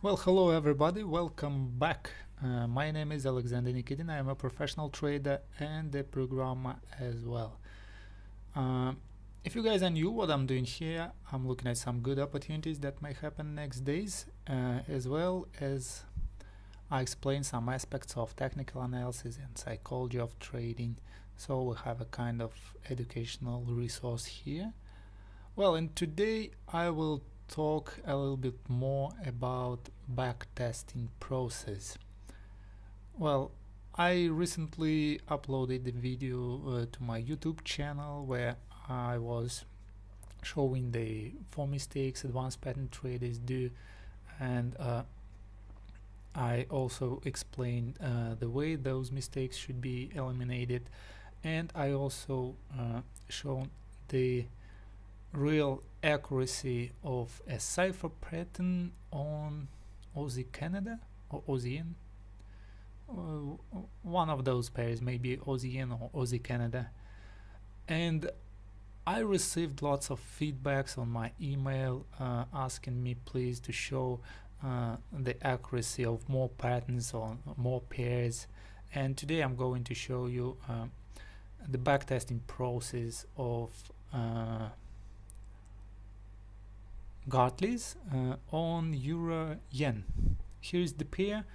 Well, hello everybody, welcome back. My name is Alexander Nikitin. I am a professional trader and a programmer as well. If you guys are new, what I'm doing here, I'm looking at some good opportunities that may happen next days, as well as I explain some aspects of technical analysis and psychology of trading. So we have a kind of educational resource here. Well, and today I will talk a little bit more about backtesting process. Well, I recently uploaded the video to my YouTube channel where I was showing the 4 mistakes advanced pattern traders do, and I also explained the way those mistakes should be eliminated, and I also shown the real accuracy of a cipher pattern on Aussie Canada or Aussian, one of those pairs, maybe Aussian or Aussie Canada. And I received lots of feedbacks on my email asking me please to show the accuracy of more patterns or more pairs, and today I'm going to show you the backtesting process of Gartley's on Euro-Yen. Here is the pair.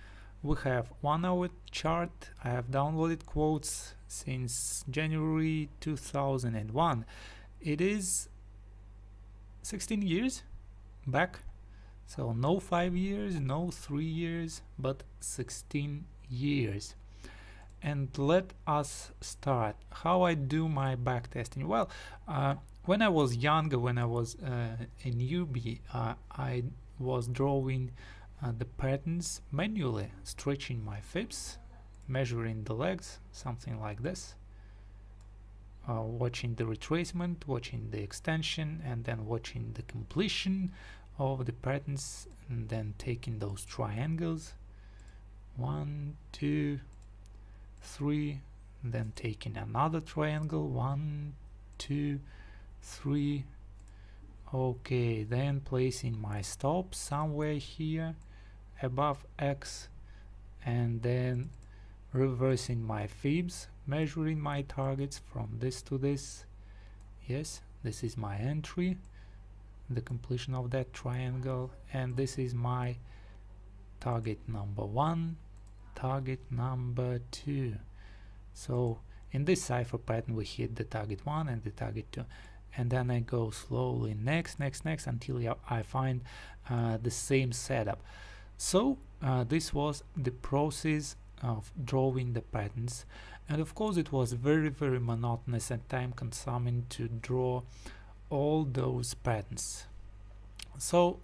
We have 1 hour chart. I have downloaded quotes since January 2001. It is 16 years back, so no 5 years, no 3 years, but 16 years. And let us start how I do my backtesting. Well, when I was younger, when I was a newbie, I was drawing the patterns manually, stretching my fibs, measuring the legs, something like this, watching the retracement, watching the extension, and then watching the completion of the patterns, and then taking those triangles, 1, 2, 3, then taking another triangle, 1, 2, 3. Okay, then placing my stop somewhere here above X, and then reversing my fibs, measuring my targets from this to this. Yes, this is my entry, the completion of that triangle, and this is my target number 1, target number 2. So in this cipher pattern we hit the target 1 and the target 2, and then I go slowly next until I find the same setup. So this was the process of drawing the patterns, and of course it was very monotonous and time consuming to draw all those patterns. So,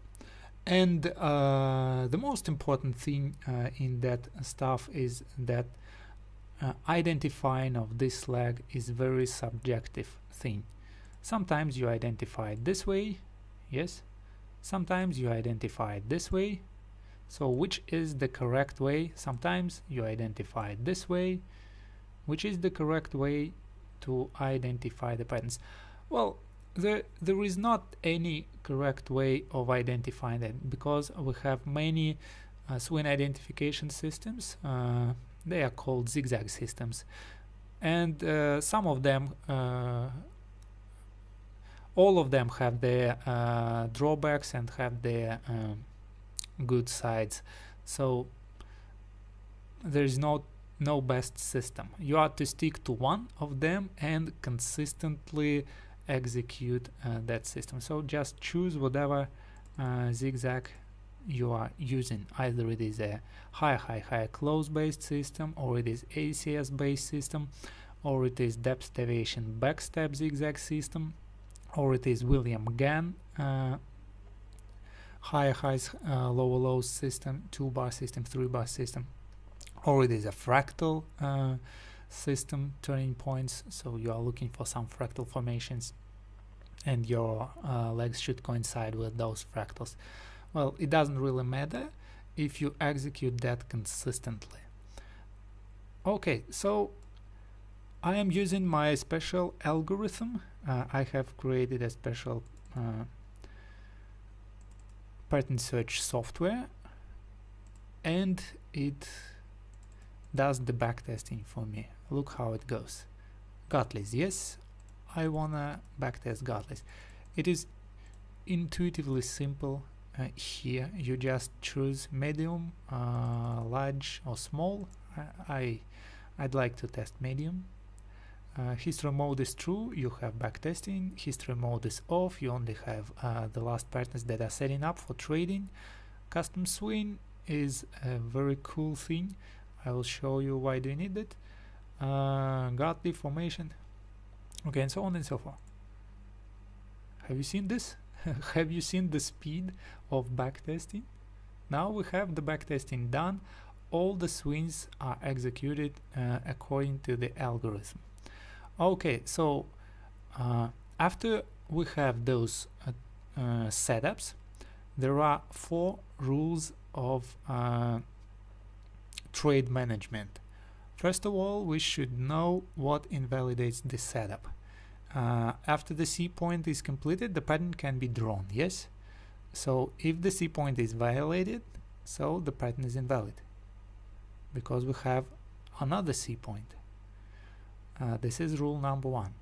and the most important thing in that stuff is that identifying of this leg is very subjective thing. Sometimes you identify it this way, yes, sometimes you identify it this way. So which is the correct way? Sometimes you identify it this way. Which is the correct way to identify the patterns? Well, there is not any correct way of identifying it, because we have many swing identification systems. They are called zigzag systems, and some of them, all of them have their drawbacks and have their good sides. So there is no best system. You have to stick to one of them and consistently execute that system. So just choose whatever zigzag you are using. Either it is a high close based system, or it is ACS based system, or it is depth deviation backstep zigzag system, or it is William Gann high highs lower lows system, 2-bar system, 3-bar system, or it is a fractal system, turning points. So you are looking for some fractal formations, and your legs should coincide with those fractals. Well, it doesn't really matter if you execute that consistently. Okay, so I am using my special algorithm. I have created a special pattern search software and it does the backtesting for me. Look how it goes. Gutless, yes, I wanna backtest gutless. It is intuitively simple. Here you just choose medium, large or small. I'd like to test medium. History mode is true, you have backtesting. History mode is off, you only have the last patterns that are setting up for trading. Custom swing is a very cool thing. I will show you why do you need it. Godly formation, okay, and so on and so forth. Have you seen this? Have you seen the speed of backtesting? Now we have the backtesting done. All the swings are executed according to the algorithm. Okay, so after we have those setups, there are 4 rules of trade management. First of all, we should know what invalidates the setup. After the C point is completed, the pattern can be drawn, yes? So if the C point is violated, so the pattern is invalid, because we have another C point. This is rule number 1.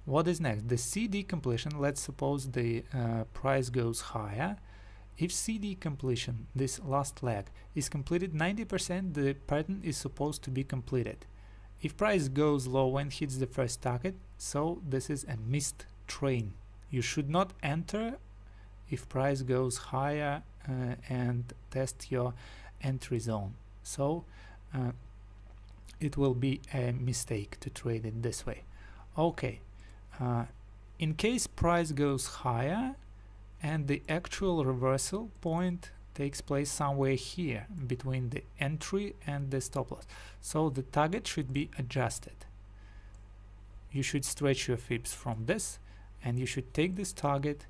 What is next? The CD completion, let's suppose the price goes higher. If CD completion, this last leg, is completed 90%, the pattern is supposed to be completed. If price goes low and hits the first target, so this is a missed train. You should not enter if price goes higher and test your entry zone. So it will be a mistake to trade it this way. Okay, in case price goes higher and the actual reversal point takes place somewhere here between the entry and the stop loss, so the target should be adjusted. You should stretch your fibs from this, and you should take this target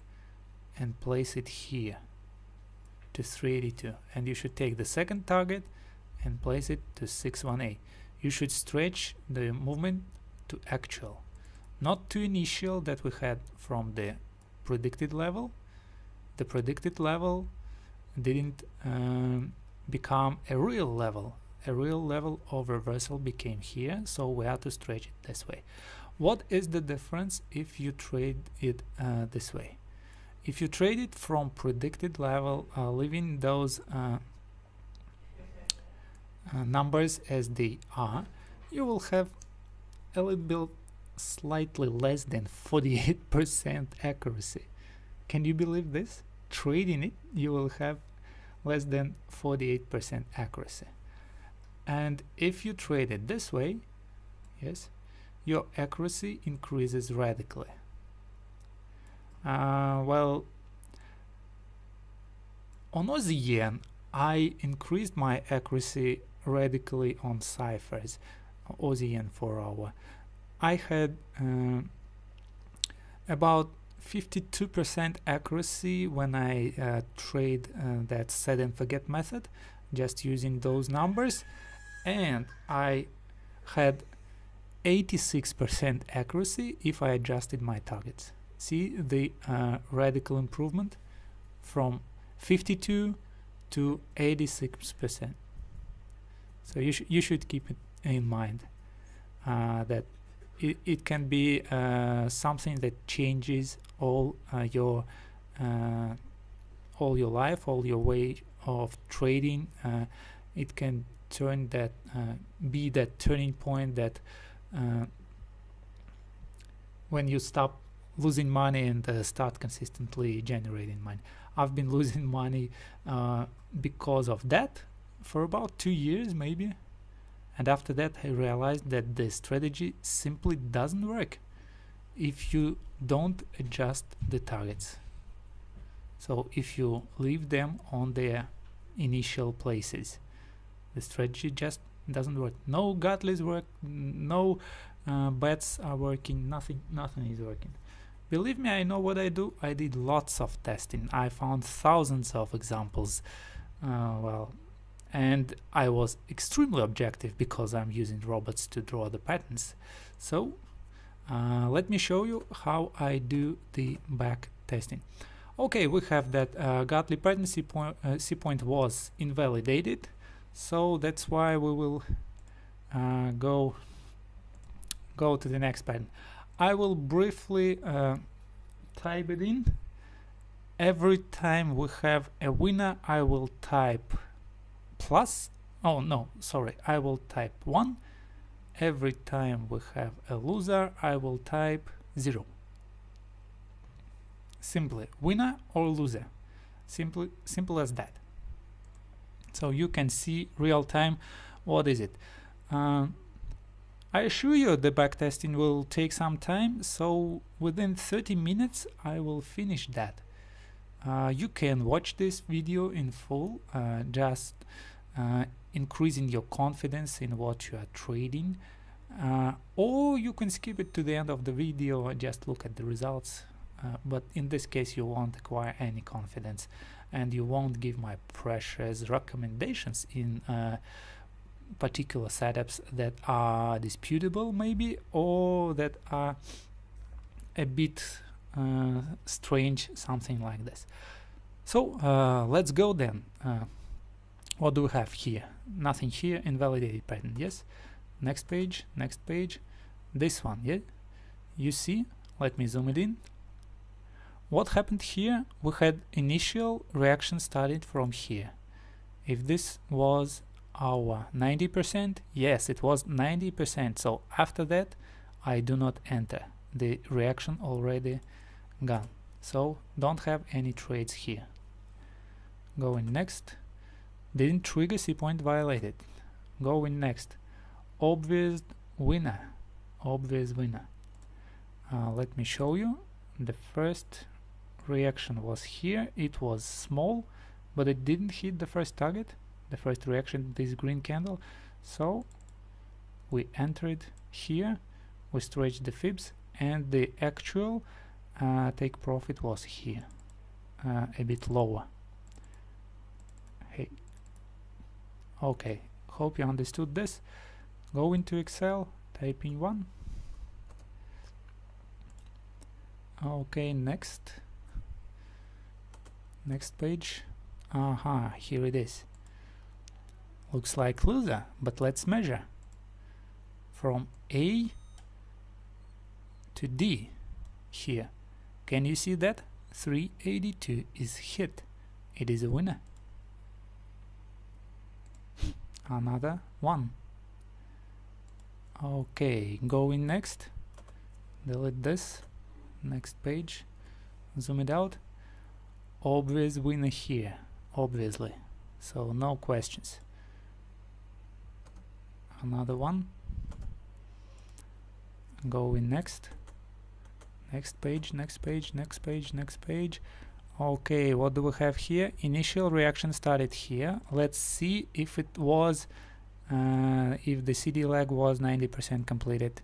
and place it here to 382, and you should take the second target and place it to 618. You should stretch the movement to actual, not to initial that we had from the predicted level. The predicted level didn't become a real level. A real level of reversal became here, so we have to stretch it this way. What is the difference if you trade it this way? If you trade it from predicted level, leaving those numbers as they are, you will have a little bit slightly less than 48% accuracy. Can you believe this? Trading it, you will have less than 48% accuracy. And if you trade it this way, yes, your accuracy increases radically. Well, on Aussie yen, I increased my accuracy radically on ciphers, Aussie yen 4 hour. I had about 52% accuracy when I trade that set and forget method, just using those numbers, and I had 86% accuracy if I adjusted my targets. See the radical improvement from 52 to 86%. So you should keep it in mind that it can be something that changes all your life, all your way of trading. It can turn that be that turning point that when you stop losing money and start consistently generating money. I've been losing money because of that for about 2 years maybe, and after that I realized that the strategy simply doesn't work if you don't adjust the targets. So if you leave them on their initial places, the strategy just doesn't work. No gutless work, no bets are working, nothing is working. Believe me, I know what I do. I did lots of testing. I found thousands of examples. And I was extremely objective because I'm using robots to draw the patterns. So let me show you how I do the back testing. Okay, we have that Godly pattern C point was invalidated. so that's why we will go to the next pattern. I will briefly type it in. Every time we have a winner, I will type plus. Oh no, sorry, I will type 1. Every time we have a loser, I will type 0. Simply winner or loser. Simple as that. So you can see real time what is it. I assure you the backtesting will take some time, so within 30 minutes I will finish that. You can watch this video in full, just increasing your confidence in what you are trading, or you can skip it to the end of the video and just look at the results, but in this case you won't acquire any confidence and you won't give my precious recommendations in particular setups that are disputable maybe, or that are a bit strange, something like this. So let's go then. What do we have here? Nothing here. Invalidated pattern. Yes. Next page, next page. This one. Yeah, you see, let me zoom it in. What happened here? We had initial reaction started from here. If this was our 90%, yes, it was 90%, so after that I do not enter. The reaction already gone, so don't have any trades here. Going next. Didn't trigger, C point violated. Going next. Obvious winner. Obvious winner. Let me show you. The first reaction was here. It was small, but it didn't hit the first target, the first reaction, this green candle. So we entered here, we stretched the fibs, and the actual take profit was here, a bit lower. Hey, okay, hope you understood this. Go into Excel, type in 1. Okay, next page. Here it is. Looks like loser, but let's measure from A to D here. Can you see that? 382 is hit. It is a winner. Another one. Okay, going next. Delete this. Next page. Zoom it out. Obvious winner here, obviously. So no questions. Another one. Going next. Next page, next page, next page, next page. Okay, what do we have here? Initial reaction started here. Let's see if it was, if the CD leg was 90% completed.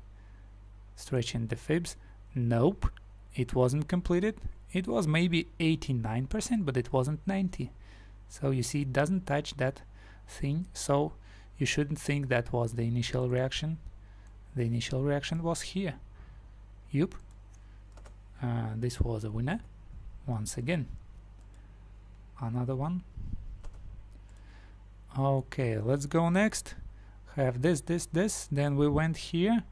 Stretching the fibs. Nope, it wasn't completed. It was maybe 89%, but it wasn't 90. So you see, it doesn't touch that thing. So you shouldn't think that was the initial reaction. The initial reaction was here. Yup. This was a winner. Once again. Another one. Okay, let's go next. Have this. Then we went here.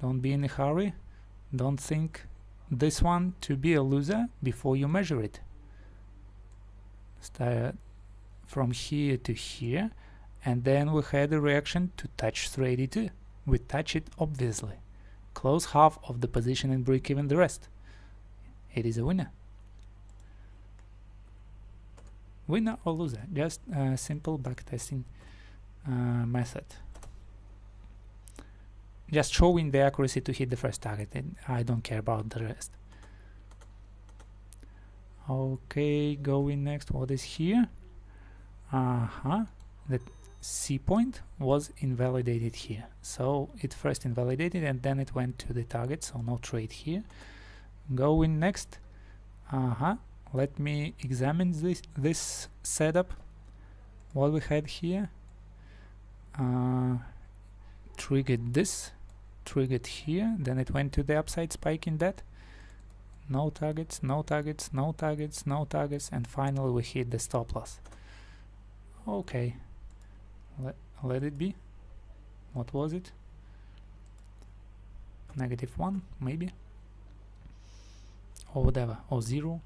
Don't be in a hurry. Don't think this one to be a loser before you measure it. Start from here to here, and then we had a reaction to touch 382. We touch it obviously. Close half of the position and break even the rest. It is a winner. Winner or loser, just a simple backtesting method. Just showing the accuracy to hit the first target, and I don't care about the rest. Okay, going next. What is here? The C point was invalidated here. So it first invalidated and then it went to the target, so no trade here. Going next. Let me examine this setup. What we had here. Triggered this. Triggered here, then it went to the upside, spike in that. No targets, no targets, no targets, no targets, and finally we hit the stop loss. Okay, let it be. What was it? -1 maybe, or whatever, or 0.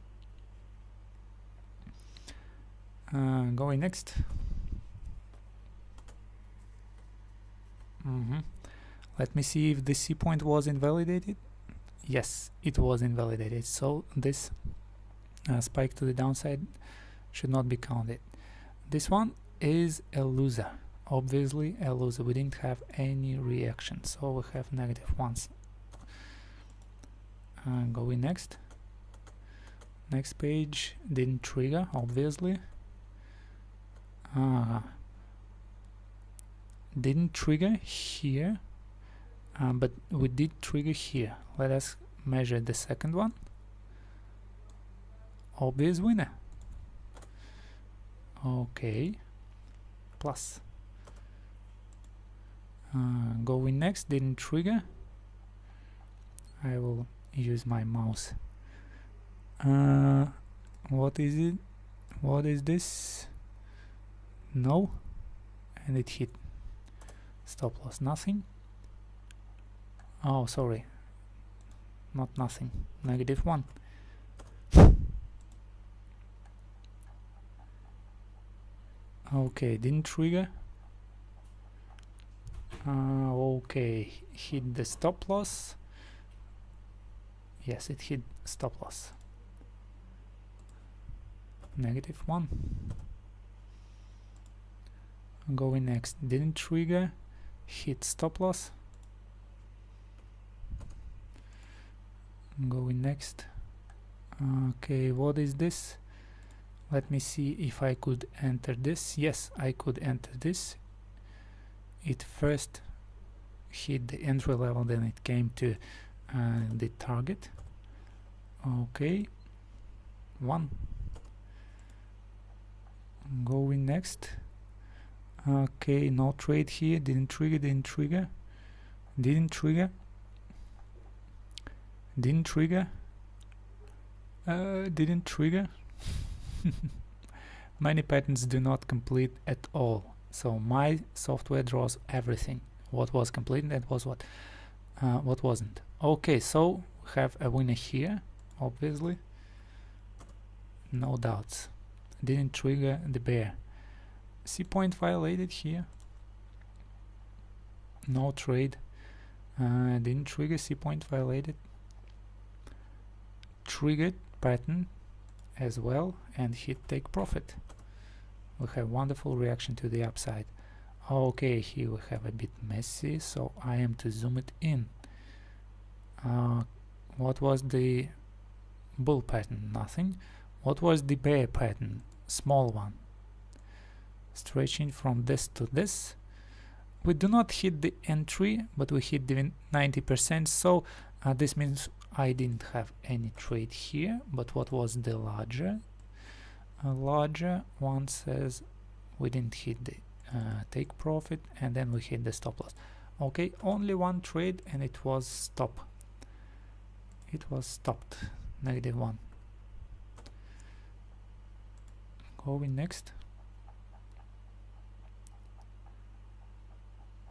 Going next. Let me see if the C point was invalidated. Yes, it was invalidated, so this spike to the downside should not be counted. This one is a loser, obviously a loser. We didn't have any reaction, so we have -1s. Going next. Next page didn't trigger, obviously. Didn't trigger here, but we did trigger here. Let us measure the second one. Obvious winner. Okay, plus. Going next, didn't trigger. I will use my mouse. What is it? What is this? No, and it hit. Stop loss, nothing. Oh, sorry, not nothing. -1. Okay, didn't trigger. Okay, hit the stop loss. Yes, it hit stop loss. -1. Going next, didn't trigger, hit stop loss. Going next. Okay, what is this? Let me see if I could enter this. Yes, I could enter this. It first hit the entry level, then it came to the target. Okay, 1. Going next. Okay, no trade here. Didn't trigger, didn't trigger, didn't trigger, didn't trigger, didn't trigger. Many patterns do not complete at all, so my software draws everything. What was completed and was what wasn't. Okay, so we have a winner here, obviously, no doubts. Didn't trigger the bear. C point violated here, no trade. Didn't trigger, C point violated. Triggered pattern as well and hit take profit. We have wonderful reaction to the upside. Okay, here we have a bit messy, so I am to zoom it in. What was the bull pattern? Nothing. What was the bear pattern? Small one. Stretching from this to this. We do not hit the entry, but we hit the 90%, so this means I didn't have any trade here. But what was the larger? Larger one says we didn't hit the take profit, and then we hit the stop loss. Okay, only one trade, and it was stop. It was stopped. -1. Going next.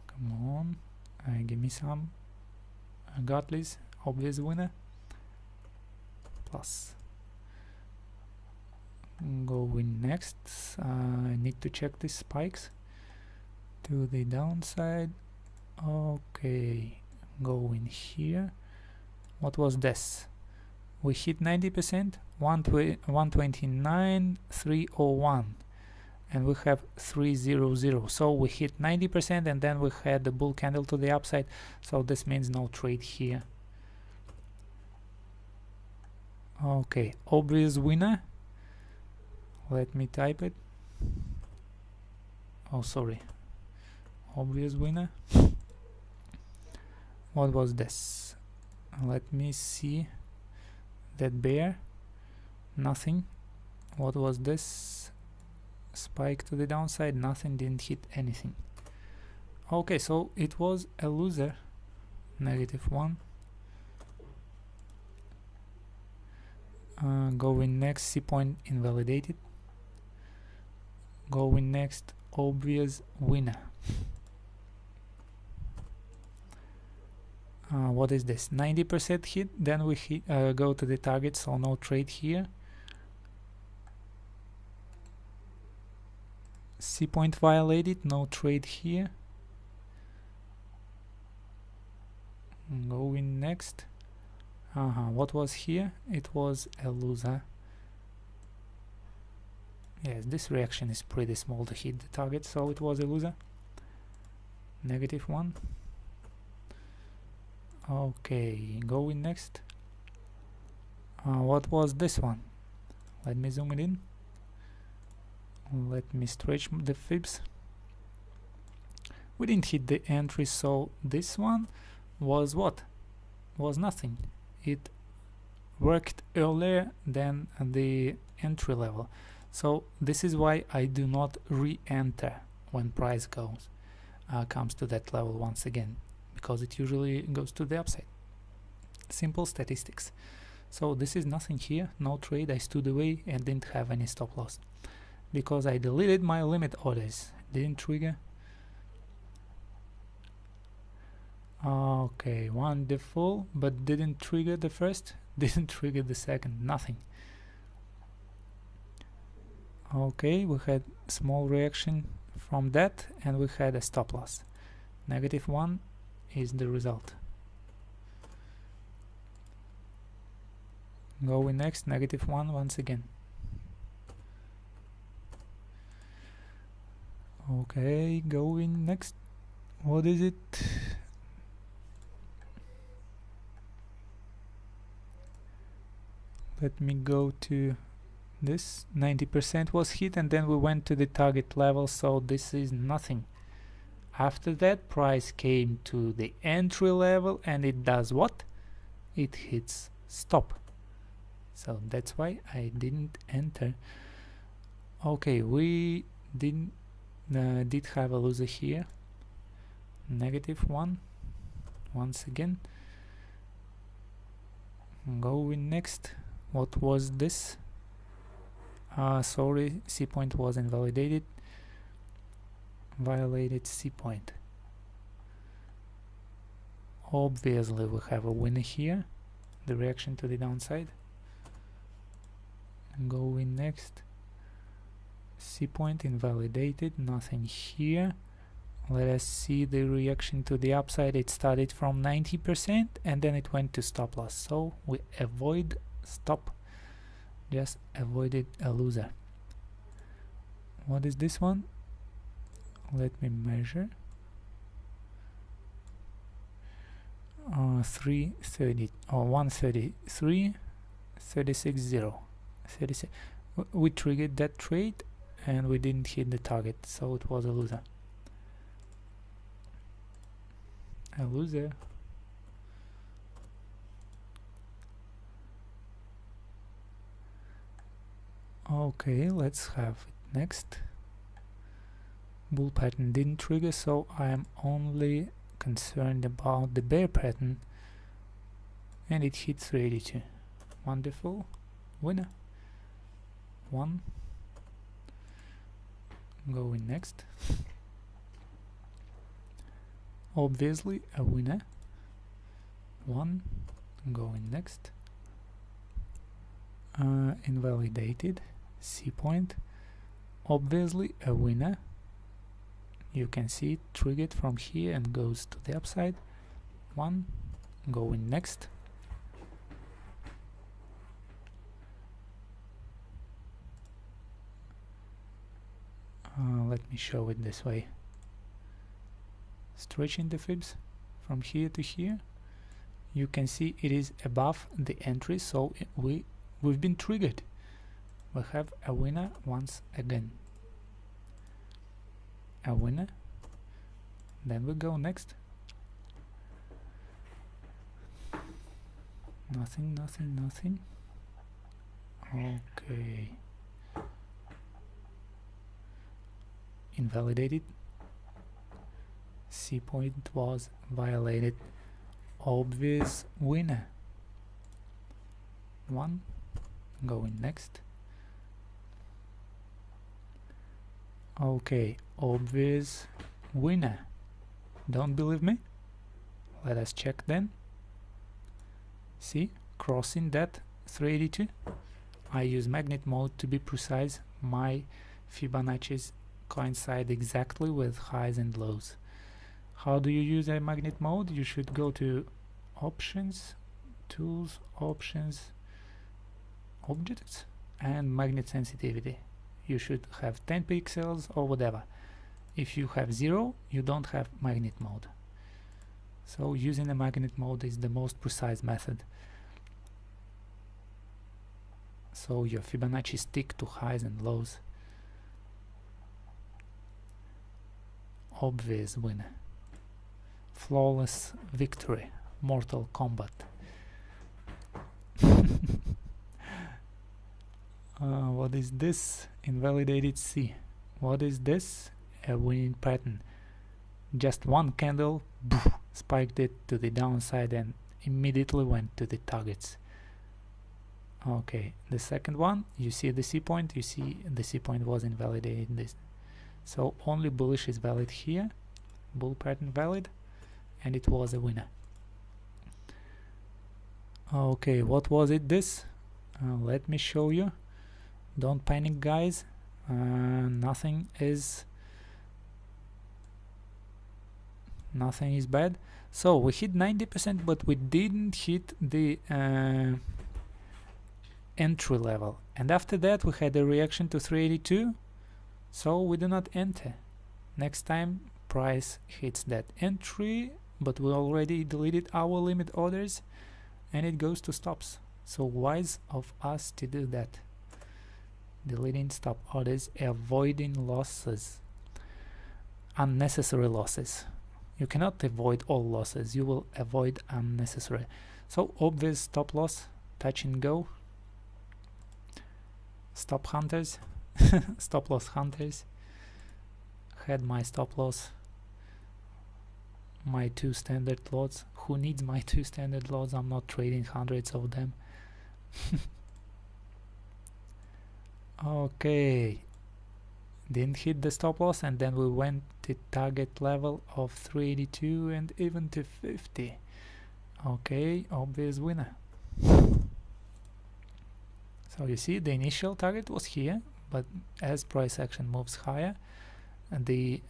Come on, give me some. Godless, obvious winner. Plus. Going next. I need to check these spikes to the downside. Okay, going here. What was this? We hit 90%, 129, 301, and we have 300. So we hit 90%, and then we had the bull candle to the upside. So this means no trade here. Okay, obvious winner. Let me type it. Oh, sorry. Obvious winner. What was this? Let me see. That bear. Nothing. What was this? Spike to the downside. Nothing. Didn't hit anything. Okay, so it was a loser. -1. Going next. C point invalidated. Going next, obvious winner. What is this? 90% hit, then we go to the target, so no trade here. C point violated, no trade here. Going next. What was here? It was a loser. Yes, this reaction is pretty small to hit the target, so it was a loser. -1. Okay, going next. What was this one? Let me zoom it in. Let me stretch the fibs. We didn't hit the entry, so this one was what? Was nothing. It worked earlier than the entry level. So this is why I do not re-enter when price comes to that level once again, because it usually goes to the upside. Simple statistics. So this is nothing here, no trade. I stood away and didn't have any stop loss because I deleted my limit orders. Didn't trigger. Okay, wonderful, but didn't trigger the first, didn't trigger the second, nothing. Okay, we had small reaction from that and we had a stop loss. -1 is the result. Going next, -1 once again. Okay, going next. What is it? Let me go to this. 90% was hit and then we went to the target level, so this is nothing. After that, price came to the entry level and it does what? It hits stop. So that's why I didn't enter. Okay, we did have a loser here. -1 once again. Going next. What was this? Sorry, C point was invalidated. Violated C point. Obviously we have a winner here. The reaction to the downside. Going next. C point invalidated, nothing here. Let us see the reaction to the upside. It started from 90% and then it went to stop loss. So we avoid stop, just avoided a loser. What is this one? Let me measure. 330 or 133, 36.0. 36. We triggered that trade and we didn't hit the target, so it was a loser. A loser. Okay, let's have it next. Bull pattern didn't trigger, so I am only concerned about the bear pattern, and it hit 382. Wonderful. Winner. 1. Going next. Obviously a winner. 1. Going next. Invalidated. C point. Obviously a winner. You can see it triggered from here and goes to the upside. 1. Going next. Let me show it this way. Stretching the fibs from here to here, you can see it is above the entry, so we've been triggered. We have a winner once again. A winner. Then we go next. Nothing, nothing, nothing. Okay. Invalidated. C point was violated. Obvious winner. 1. Going next. Okay, obvious winner. Don't believe me? Let us check then. See, crossing that 382. I use magnet mode to be precise. My Fibonacci's coincide exactly with highs and lows. How do you use a magnet mode? You should go to options, tools, options, objects, and magnet sensitivity. You should have 10 pixels or whatever. If you have 0, you don't have magnet mode. So using a magnet mode is the most precise method. So your Fibonacci stick to highs and lows. Obvious winner. Flawless victory. Mortal Kombat. What is this? Invalidated C. What is this? A winning pattern. Just one candle spiked it to the downside and immediately went to the targets. Okay, the second one, you see the C point, you see the C point was invalidated in this. So only bullish is valid here, bull pattern valid, and it was a winner. Okay, what was it this? Let me show you. Don't panic, guys. Nothing is bad. So we hit 90%, but we didn't hit the entry level, and after that we had a reaction to 382, so we do not enter. Next time price hits that entry, but we already deleted our limit orders and it goes to stops. So wise of us to do that. Deleting stop orders, avoiding losses, unnecessary losses. You cannot avoid all losses, you will avoid unnecessary. So obvious stop loss, touch and go. Stop hunters, stop loss hunters. Had my stop loss, my 2 standard lots. Who needs my 2 standard lots? I'm not trading hundreds of them. Okay, didn't hit the stop loss, and then we went to target level of 382 and even to 50. Okay, obvious winner. So you see the initial target was here, but as price action moves higher, the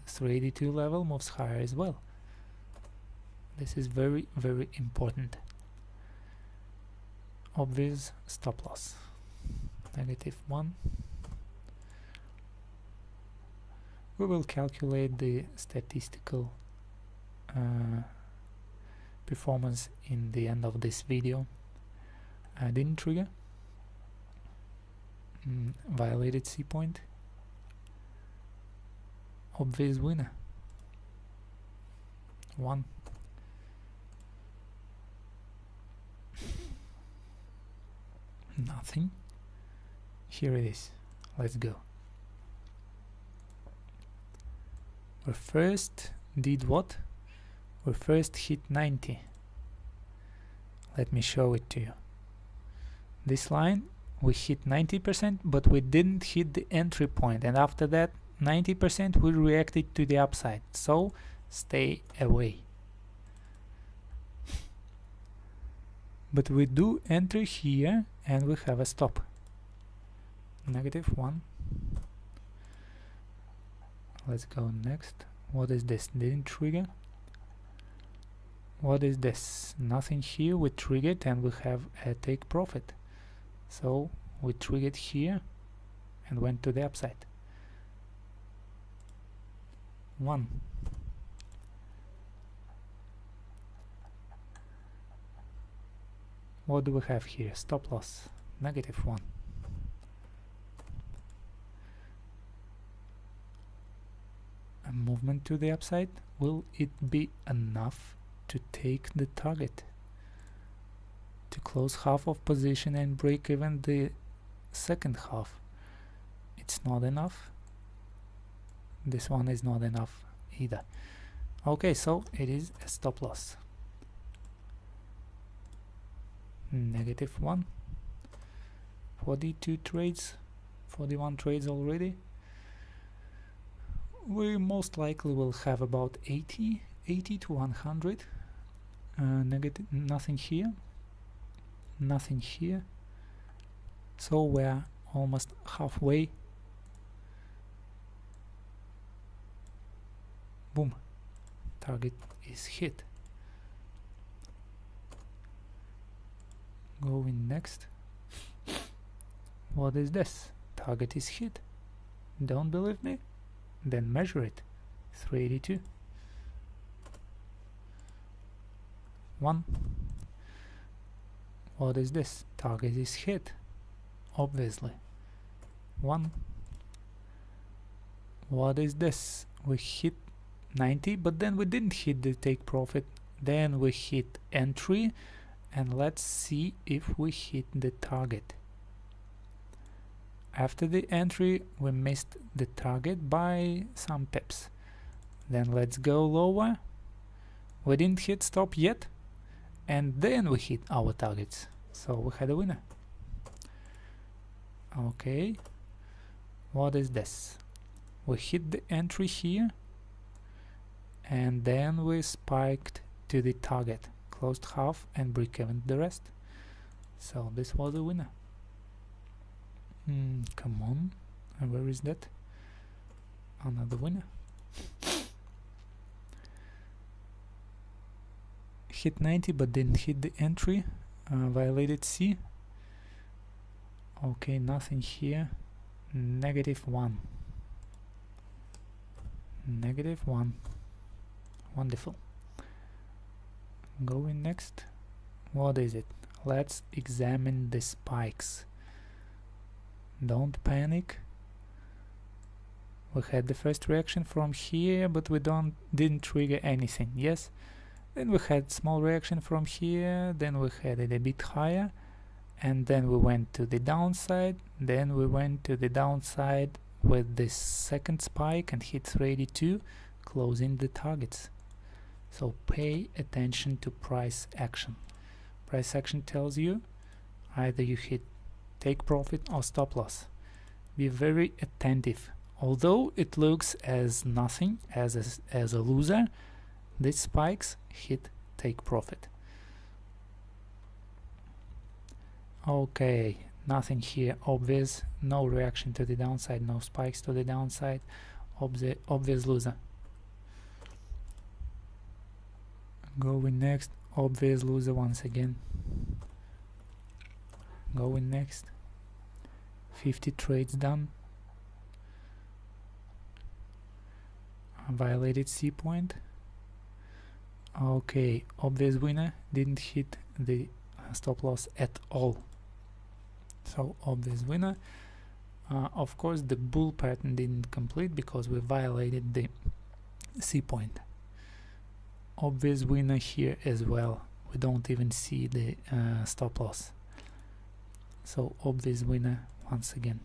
382 level moves higher as well. This is very, very important. Obvious stop loss. -1. We will calculate the statistical performance in the end of this video. I didn't trigger. Violated C point. Obvious winner. 1. Nothing. Here it is. Let's go. We first did what? We first hit 90. Let me show it to you. This line, we hit 90%, but we didn't hit the entry point, and after that 90% we reacted to the upside, so stay away. But we do enter here and we have a stop. -1. Let's go next. What is this? Didn't trigger. What is this? Nothing here. We triggered and we have a take profit. So we triggered here and went to the upside. 1. What do we have here? Stop loss. -1. A movement to the upside. Will it be enough to take the target? To close half of position and break even the second half? It's not enough. This one is not enough either. Okay, so it is a stop loss. -1. 42 trades, 41 trades already. we most likely will have about 80 to 100. Negative, nothing here, nothing here, so we're almost halfway. Boom, target is hit. Going next. What is this? Target is hit. Don't believe me? Then measure it. 382. 1. What is this? Target is hit. Obviously. 1. What is this? We hit 90, but then we didn't hit the take profit. Then we hit entry, and let's see if we hit the target. After the entry, we missed the target by some pips. Then let's go lower. We didn't hit stop yet, and then we hit our targets. So we had a winner. Okay, what is this? We hit the entry here, and then we spiked to the target, closed half and break even the rest. So this was a winner. Come on, and where is that? Another winner. Hit 90 but didn't hit the entry. Violated C. Okay, nothing here. -1. -1. Wonderful. Going next. What is it? Let's examine the spikes. Don't panic. We had the first reaction from here, but we didn't trigger anything. Yes. Then we had small reaction from here. Then we had it a bit higher, and then we went to the downside. Then we went to the downside with this second spike and hit 382, closing the targets. So pay attention to price action. Price action tells you either you hit take profit or stop loss. Be very attentive. Although it looks as nothing, as a loser, these spikes hit take profit. Okay, nothing here obvious, no reaction to the downside, no spikes to the downside, obvious loser. Going next, obvious loser once again. Going next. 50 trades done. Violated C point. Okay, obvious winner, didn't hit the stop loss at all. So obvious winner. Of course the bull pattern didn't complete because we violated the C point. Obvious winner here as well. We don't even see the stop loss. So obvious winner once again,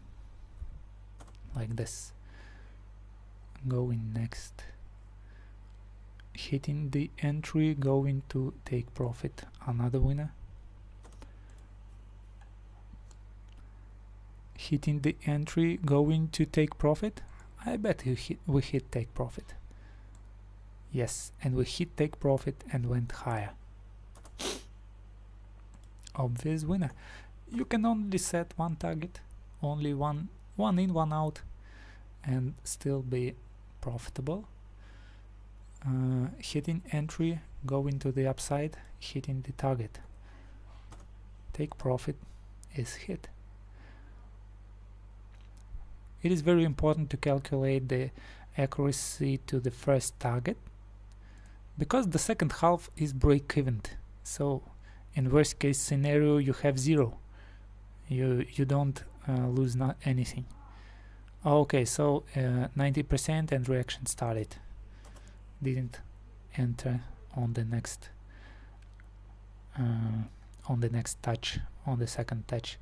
like this. Going next. Hitting the entry, going to take profit, another winner. Hitting the entry, going to take profit. I bet we hit take profit. Yes, and we hit take profit and went higher. Obvious winner. You can only set one target, only one in, one out, and still be profitable. Hitting entry, going to the upside, hitting the target. Take profit is hit. It is very important to calculate the accuracy to the first target, because the second half is break-even. So in worst case scenario you have 0. You don't lose anything. Okay, so 90% and reaction started. Didn't enter on the next touch, on the second touch.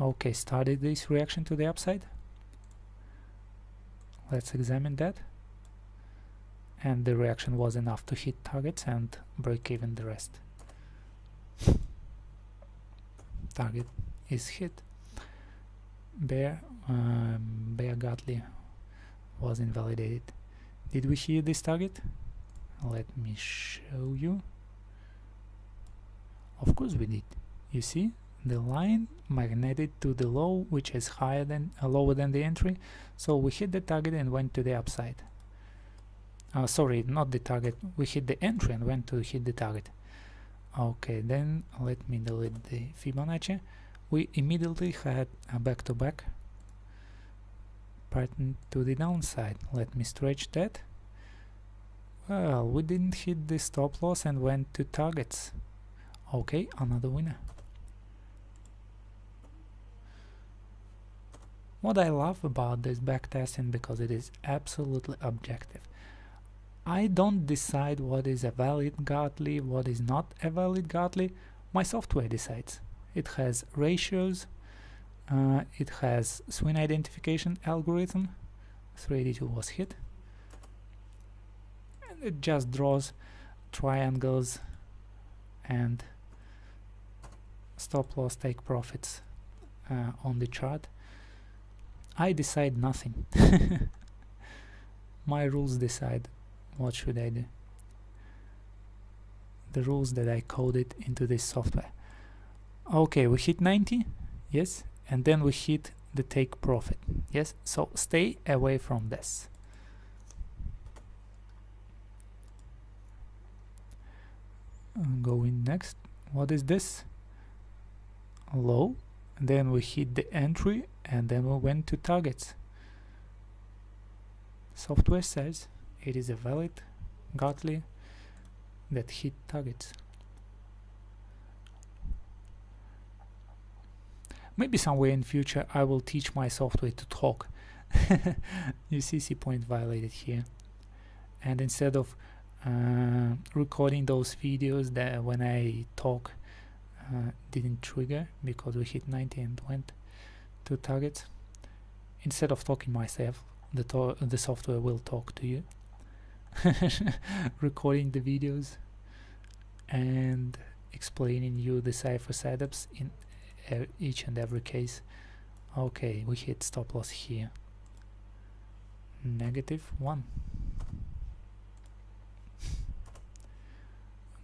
Okay, started this reaction to the upside. Let's examine that. And the reaction was enough to hit targets and break even the rest. Target is hit. Bear Godly was invalidated. Did we hit this target? Let me show you. Of course we did. You see the line magneted to the low, which is higher than lower than the entry, so we hit the target and went to the upside. Sorry, not the target, we hit the entry and went to hit the target. Okay, then let me delete the Fibonacci. We immediately had a back-to-back pattern to the downside. Let me stretch that. Well, we didn't hit the stop loss and went to targets. Okay, another winner. What I love about this backtesting, because it is absolutely objective. I don't decide what is a valid Gartley, what is not a valid Gartley. My software decides. It has ratios, it has swing identification algorithm. 382 was hit. And it just draws triangles and stop loss, take profits on the chart. I decide nothing. My rules decide what should I do. The rules that I coded into this software. Okay, we hit 90, yes, and then we hit the take profit, yes, so stay away from this. Going next, what is this? Low, and then we hit the entry, and then we went to targets. Software says it is a valid Gartley that hit targets. Maybe somewhere in future I will teach my software to talk. You see point violated here, and instead of recording those videos that when I talk didn't trigger because we hit 90 and went to targets, instead of talking myself, the software will talk to you. Recording the videos and explaining you the cipher setups in each and every case. Okay, we hit stop loss here, -1.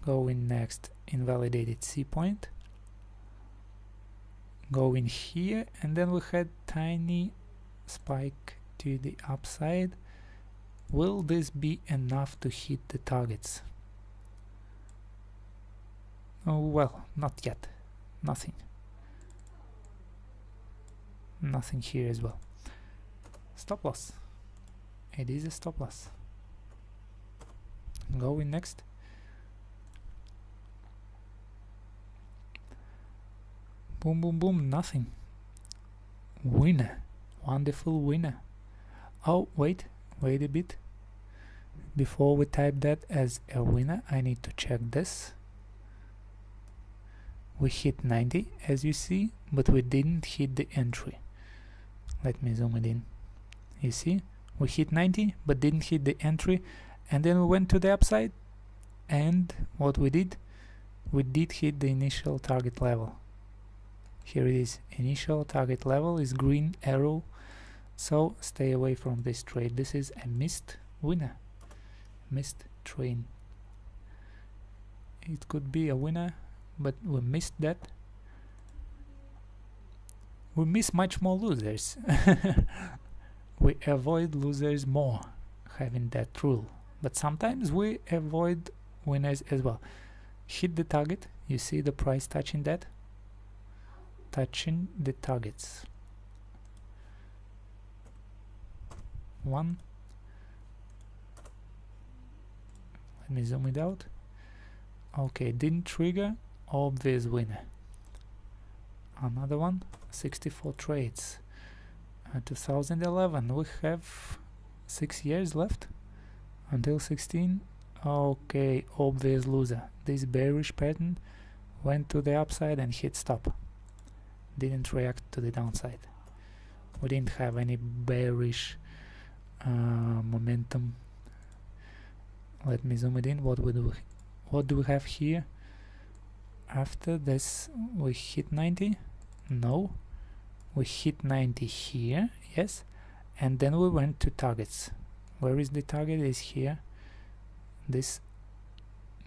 Going next, invalidated C point. Going here, and then we had tiny spike to the upside. Will this be enough to hit the targets? Oh well, not yet. Nothing here as well. Stop loss. It is a stop loss. Going next. Boom, boom, boom, nothing. Winner. Wonderful winner. Oh, wait a bit. Before we type that as a winner, I need to check this. We hit 90, as you see, but we didn't hit the entry. Let me zoom it in. You see, we hit 90, but didn't hit the entry, and then we went to the upside, and what we did hit the initial target level. Here it is, initial target level is green arrow, so stay away from this trade. This is a missed winner, missed train. It could be a winner, but we missed that. We miss much more losers. We avoid losers more having that rule, but sometimes we avoid winners as well. Hit the target, you see the price touching that, touching the targets. 1. Let me zoom it out. Okay, didn't trigger, obvious winner. Another one, 64 trades. 2011, we have 6 years left until 16. Okay, obvious loser. This bearish pattern went to the upside and hit stop. Didn't react to the downside. We didn't have any bearish momentum. Let me zoom it in. What do we have here? After this, we hit 90. No, we hit 90 here, yes, and then we went to targets. Where is the target? Is here. This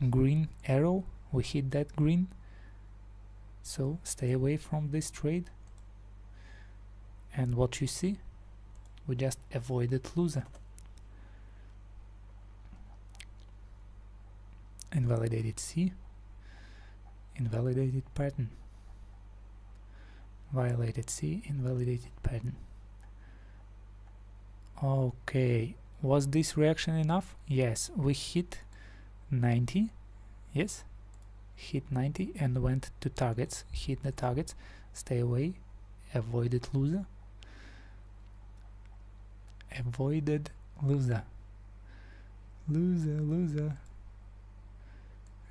green arrow, we hit that green, so stay away from this trade. And what you see, we just avoided loser. Invalidated C, invalidated pattern, violated C, invalidated pattern. Okay, was this reaction enough? Yes, we hit 90, yes, hit 90 and went to targets, hit the targets, stay away, avoided loser, avoided loser, loser,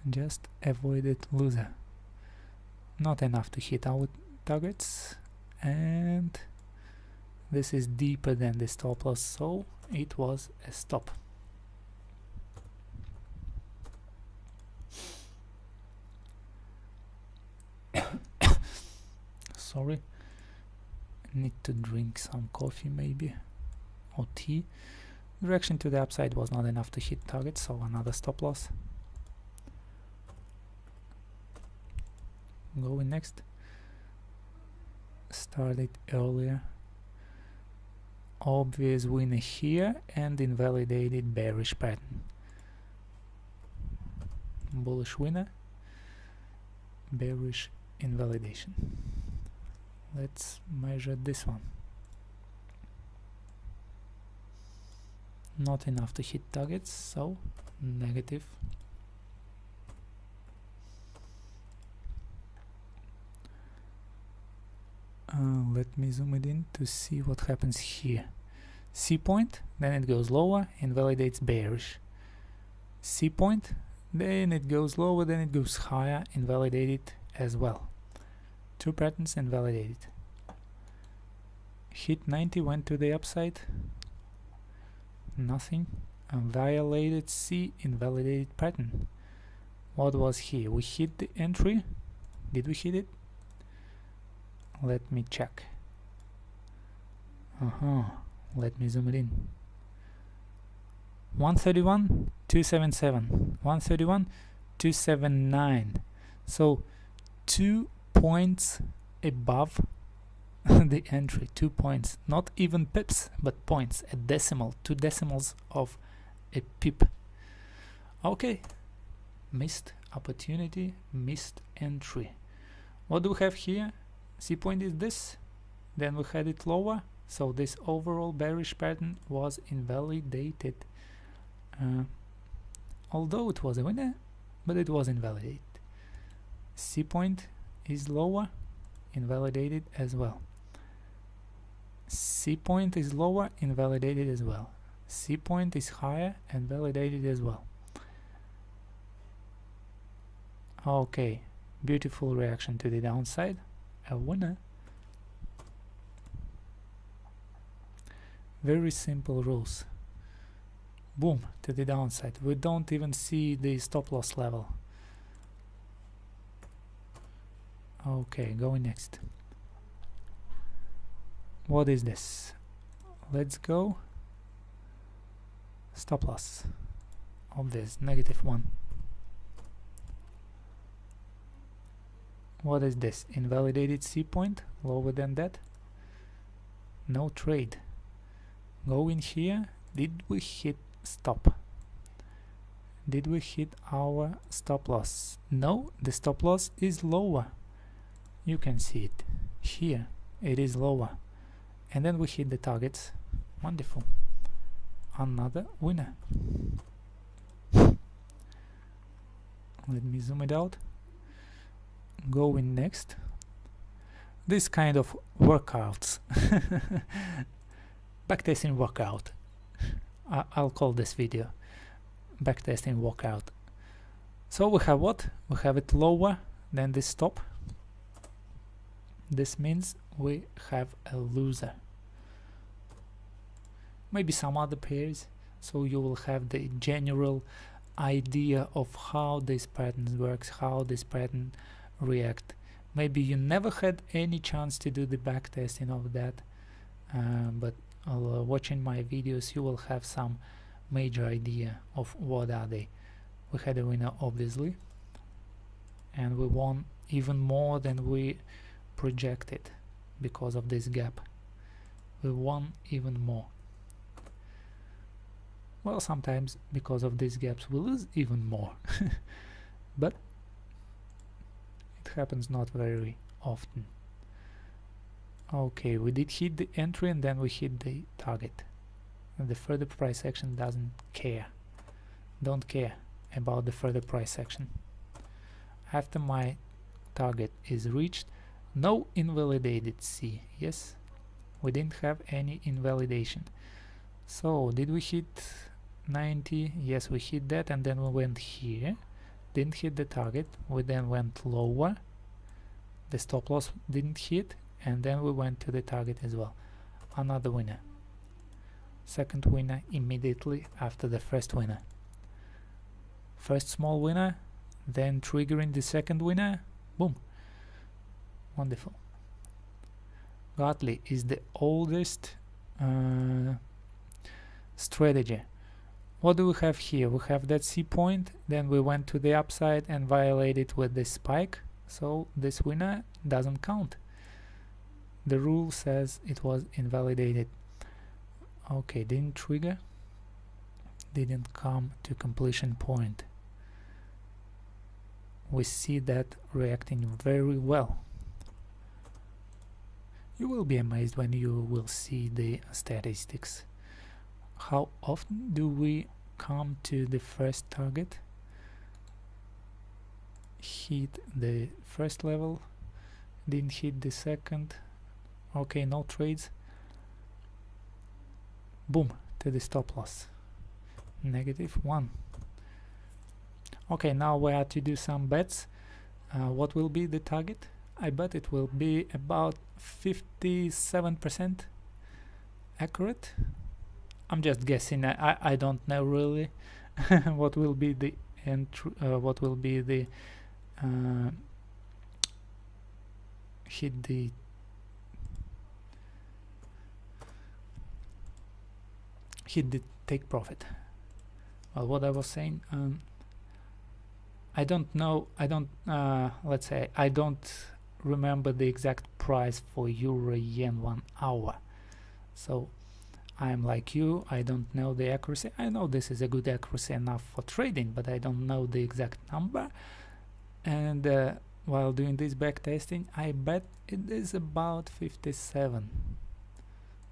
just avoided loser. Not enough to hit our targets, and this is deeper than the stop loss, so it was a stop. Sorry, need to drink some coffee maybe, or tea. Direction to the upside was not enough to hit target, so another stop loss. Going next. Started earlier. Obvious winner here and invalidated bearish pattern. Bullish winner, bearish invalidation. Let's measure this one. Not enough to hit targets, so negative. Let me zoom it in to see what happens here. C point, then it goes lower, invalidates bearish. C point, then it goes lower, then it goes higher, invalidated as well. Two patterns invalidated. Hit 90, went to the upside, nothing. Violated C, invalidated pattern. What was here? We hit the entry. Did we hit it? Let me check. Let me zoom it in. 131, 277, 131, 279. So 2 points above the entry, 2 points, not even pips, but points, a decimal, 2 decimals of a pip. Okay, missed opportunity, missed entry. What do we have here? C point is this, then we had it lower, so this overall bearish pattern was invalidated. Although it was a winner, but it was invalidated. C point is lower, invalidated as well. C point is lower, invalidated as well. C point is higher, and validated as well. Okay, beautiful reaction to the downside. A winner. Very simple rules. Boom, to the downside. We don't even see the stop loss level. Okay, going next. What is this? Let's go. Stop loss. Obvious, -1. What is this? Invalidated C point, lower than that. No trade. Go in here. Did we hit stop? Did we hit our stop loss? No, the stop loss is lower. You can see it. Here, it is lower. And then we hit the targets. Wonderful. Another winner. Let me zoom it out. Going next. This kind of workouts. Backtesting workout. I'll call this video backtesting workout. So we have what? We have it lower than the stop. This means we have a loser. Maybe some other pairs, so you will have the general idea of how this pattern works, how this pattern react. Maybe you never had any chance to do the backtesting of that, but watching my videos, you will have some major idea of what are they. We had a winner, obviously, and we won even more than we projected because of this gap. We won even more. Well, sometimes because of these gaps we lose even more, but it happens not very often. Okay, we did hit the entry and then we hit the target. And the further price action don't care about the further price action. After my target is reached, no invalidated C. Yes, we didn't have any invalidation. So did we hit 90? Yes, we hit that, and then we went here, didn't hit the target. We then went lower, the stop loss didn't hit, and then we went to the target as well. Another winner. Second winner immediately after the first winner. First small winner, then triggering the second winner. Boom. Wonderful. Gartley is the oldest strategy. What do we have here? We have that C point, then we went to the upside and violated with this spike, so this winner doesn't count. The rule says it was invalidated. Okay, didn't trigger, didn't come to completion point. We see that reacting very well. You will be amazed when you will see the statistics. How often do we come to the first target, hit the first level, didn't hit the second, okay, no trades, boom, to the stop loss, -1. Okay, now we have to do some bets. What will be the target? I bet it will be about 57% accurate. I'm just guessing. I don't know really what will be the hit the take profit. Well, what I was saying, I don't know. Let's say I don't remember the exact price for Euro-Yen 1 hour. So I'm like you, I don't know the accuracy. I know this is a good accuracy enough for trading, but I don't know the exact number. And while doing this back testing, I bet it is about 57.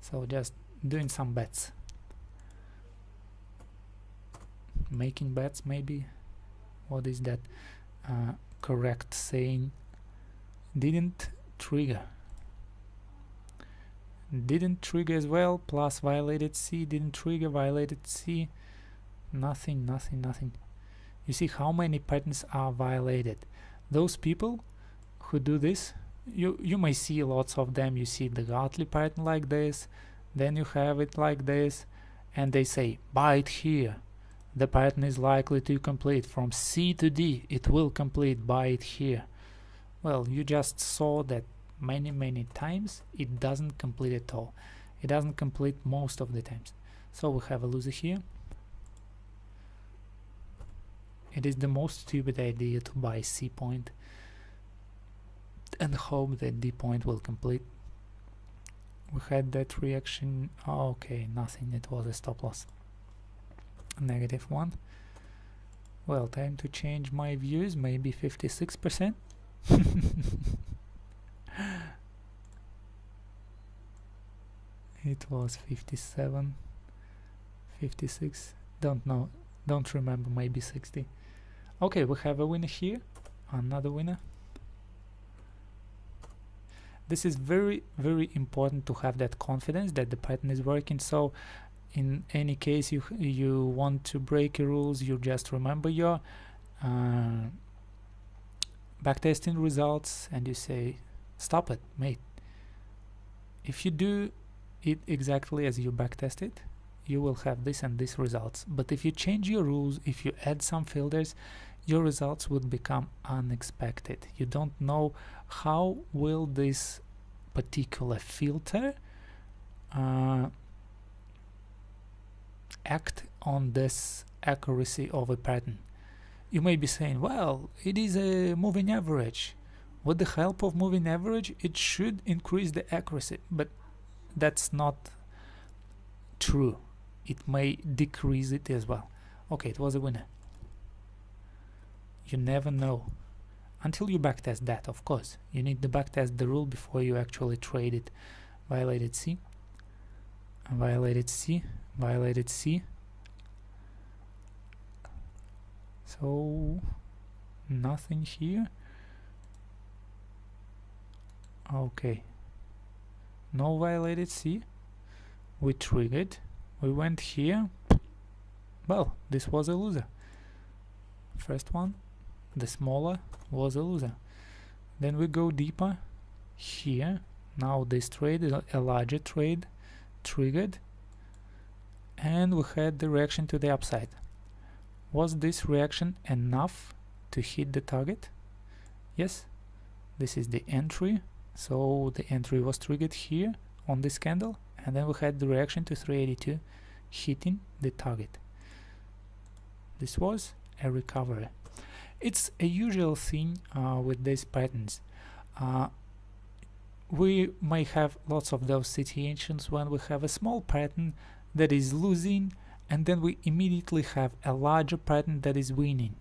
So just doing some bets, making bets maybe. What is that correct saying? Didn't trigger as well, plus violated C, didn't trigger, violated C, nothing. You see how many patterns are violated. Those people who do this, you may see lots of them. You see the Gartley pattern like this, then you have it like this, and they say buy it here, the pattern is likely to complete from C to D, it will complete, buy it here. Well, you just saw that many times it doesn't complete at all. It doesn't complete most of the times. So we have a loser here. It is the most stupid idea to buy C point and hope that D point will complete. We had that reaction. Okay, nothing, it was a stop loss. -1. Well, time to change my views, maybe 56%. It was 57, 56, don't know, don't remember, maybe 60. Okay, we have a winner here, another winner. This is very important to have that confidence that the pattern is working. So in any case you want to break rules, you just remember your backtesting results and you say, stop it, mate. If you do it exactly as you backtested, you will have this and this results. But if you change your rules, if you add some filters, your results would become unexpected. You don't know how will this particular filter act on this accuracy of a pattern. You may be saying, well, it is a moving average. With the help of moving average, it should increase the accuracy, but that's not true. It may decrease it as well. Okay, it was a winner. You never know until you backtest that, of course. You need to backtest the rule before you actually trade it. Violated C, violated C, violated C. So nothing here. Okay, no violated C. We triggered, we went here. Well, this was a loser. First one, the smaller, was a loser. Then we go deeper here. Now this trade is a larger trade, triggered, and we had the reaction to the upside. Was this reaction enough to hit the target? Yes, this is the entry. So the entry was triggered here on this candle, and then we had the reaction to 382 hitting the target. This was a recovery. It's a usual thing with these patterns. We may have lots of those situations when we have a small pattern that is losing, and then we immediately have a larger pattern that is winning.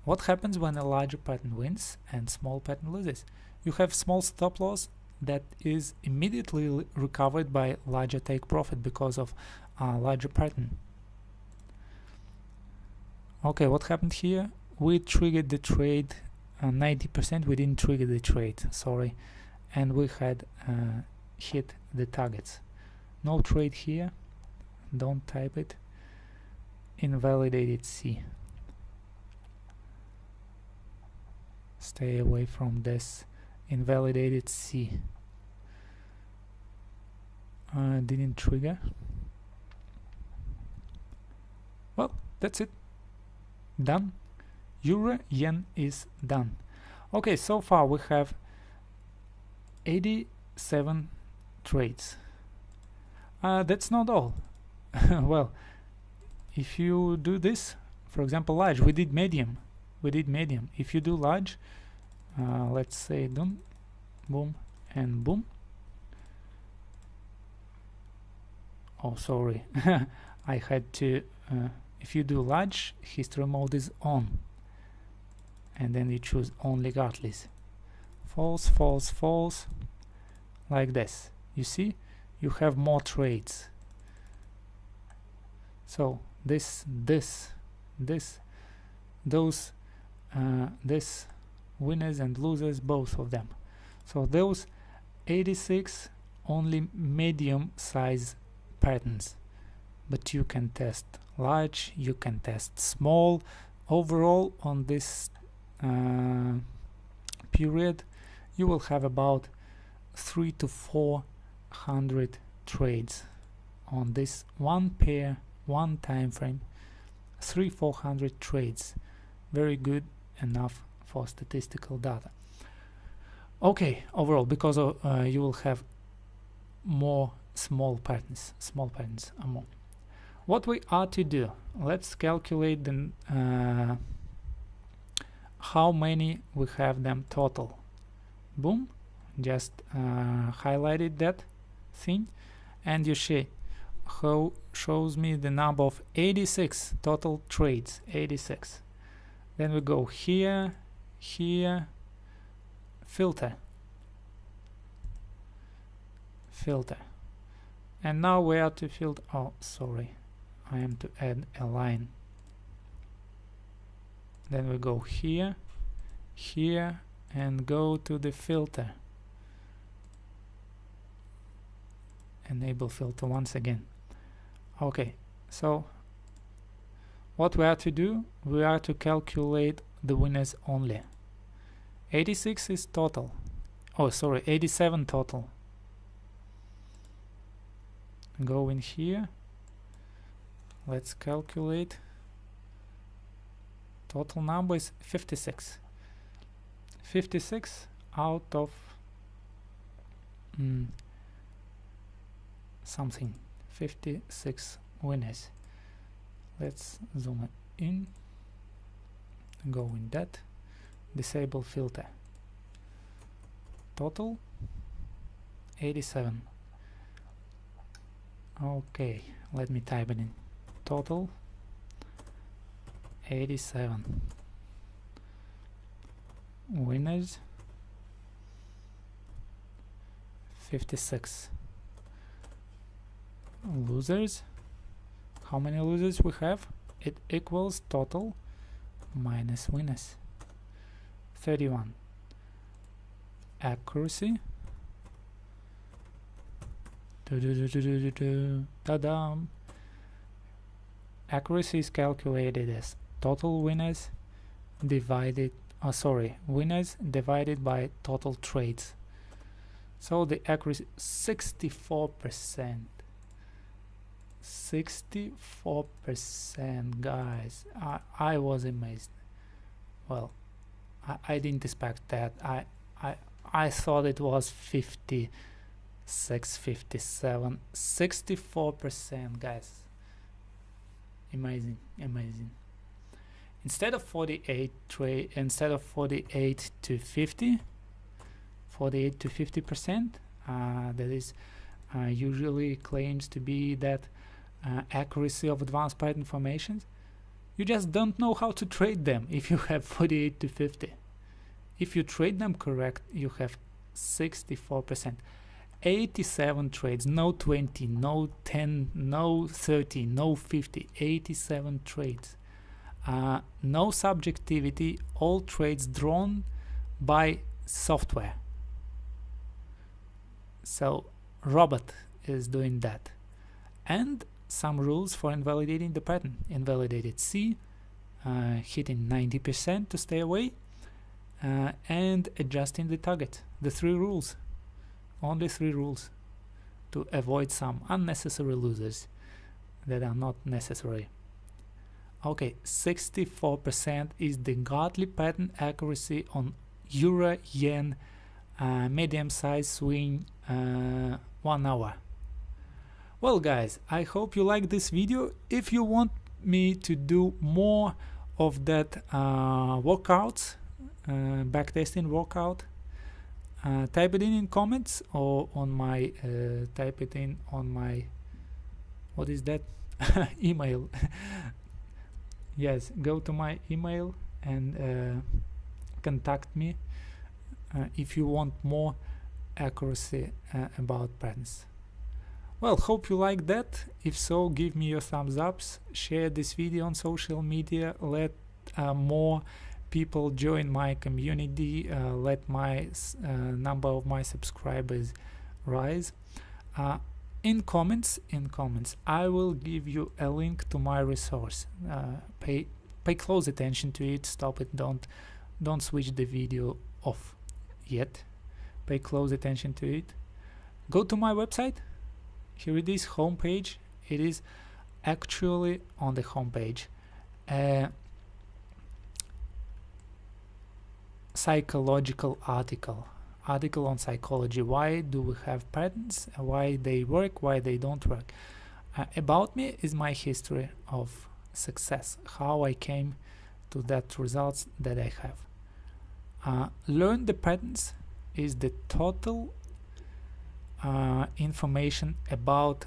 What happens when a larger pattern wins and small pattern loses? You have small stop loss that is immediately recovered by larger take profit because of larger pattern. Okay, what happened here? We triggered the trade 90%. We didn't trigger the trade, sorry, and we had hit the targets. No trade here. Don't type it. Invalidated C. Stay away from this. Invalidated C. Didn't trigger. Well, that's it. Done. Euro yen is done. Okay, so far we have 87 trades. That's not all. Well, if you do this, for example, large, we did medium. If you do large, let's say boom, boom, and boom. Oh, sorry, I had to. If you do large, history mode is on, and then you choose on regardless. False, false, false, like this. You see, you have more trades. So this winners and losers, both of them. So those 86 only medium size patterns, but you can test large, you can test small. Overall on this period you will have about 300 to 400 trades on this one pair, one time frame. 300-400 trades, very good enough for statistical data. Okay, overall, because you will have more small patterns are more. What we are to do, let's calculate the how many we have them total. Boom, just highlighted that thing, and you see how shows me the number of 86 total trades. 86. Then we go here, here, filter, and now we are to filter. Oh, sorry, I am to add a line. Then we go here, here, and go to the filter. Enable filter once again. Okay, so what we are to do, we are to calculate the winners only. 86 is total. Oh, sorry, 87 total. Go in here. Let's calculate. Total number is 56. 56 out of something. 56 winners. let's zoom in, go in that, disable filter, total 87. Okay, let me type it in, total 87, winners 56, losers, how many losers we have? It equals total minus winners 31. Accuracy, ta-da! Accuracy is calculated as total winners divided, winners divided by total trades. So the accuracy 64%. 64%, guys. I was amazed. Well, I didn't expect that. I thought it was 56, 57, 64%, guys. Amazing, amazing. Instead of 48 to 50, 48 to 50%, that is usually claims to be that accuracy of advanced pattern formations. You just don't know how to trade them if you have 48 to 50. If you trade them correct, you have 64%. 87 trades, no 20, no 10, no 30, no 50, 87 trades. No subjectivity, all trades drawn by software. So robot is doing that. And some rules for invalidating the pattern. Invalidated C, hitting 90% to stay away, and adjusting the target. The 3 rules. Only 3 rules to avoid some unnecessary losers that are not necessary. Okay, 64% is the godly pattern accuracy on Euro-Yen medium size swing 1 hour. Well guys, I hope you like this video. If you want me to do more of that workouts, backtesting workout, type it in comments or on my type it in on my, what is that, email. Yes, go to my email and contact me if you want more accuracy about patterns. Well, hope you like that. If so, give me your thumbs ups, share this video on social media, let more people join my community, let my number of my subscribers rise. In comments, I will give you a link to my resource. Pay close attention to it. Stop it. Don't switch the video off yet. Pay close attention to it. Go to my website. Here it is, homepage. It is actually on the homepage. Psychological article on psychology. Why do we have patterns? Why they work? Why they don't work? About me is my history of success. How I came to that results that I have. Learn the patterns is the total information about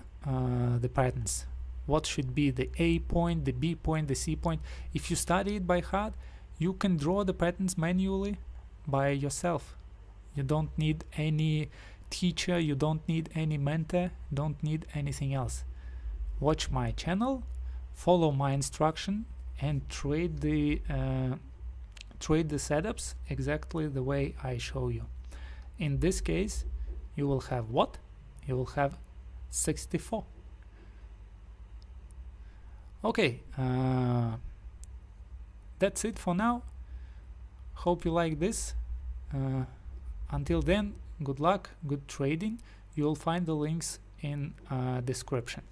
the patterns. What should be the A point, the B point, the C point. If you study it by heart, you can draw the patterns manually by yourself. You don't need any teacher, you don't need any mentor, don't need anything else. Watch my channel, follow my instruction, and trade the setups exactly the way I show you. In this case, you will have what? You will have 64. Okay, that's it for now. Hope you like this. Until then, good luck, good trading. You'll find the links in description.